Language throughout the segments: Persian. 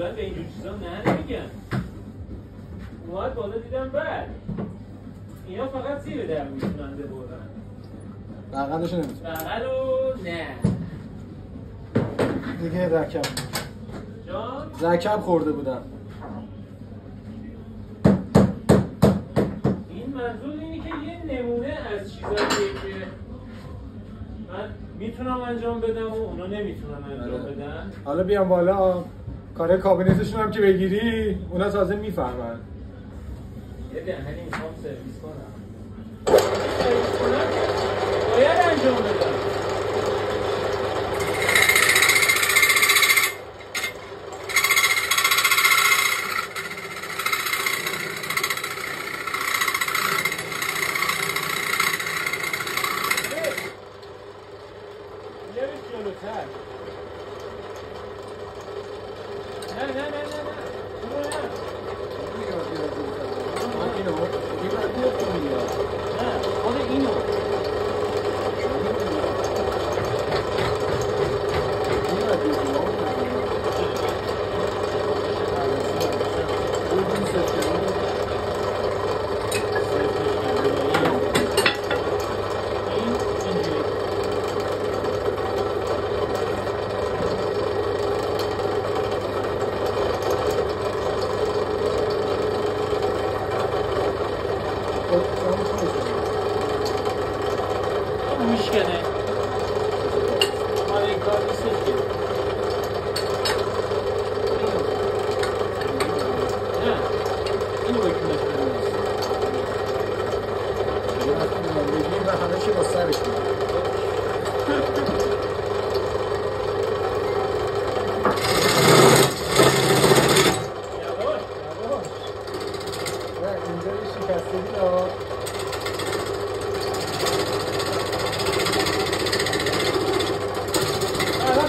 اصولا به اینجور چیزا نه نمیگن. اومد بالا دیدم بعد اینا فقط زیر در میتونن ببرن. بغلشو نمیتونن. بغلو نه. دیگه رکب. جان؟ رکب خورده بودم. این منظور اینه که یه نمونه از چیزاییه که من میتونم انجام بدم و اونا نمیتونن انجام بدن. حالا بیام بالا کار کابینتشون هم که بگیری اونا تازه میفهمن. یه دهنی میخوام سرویس کنم. سرویس کنم باید انجام بدم.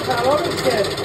خرابش کرد.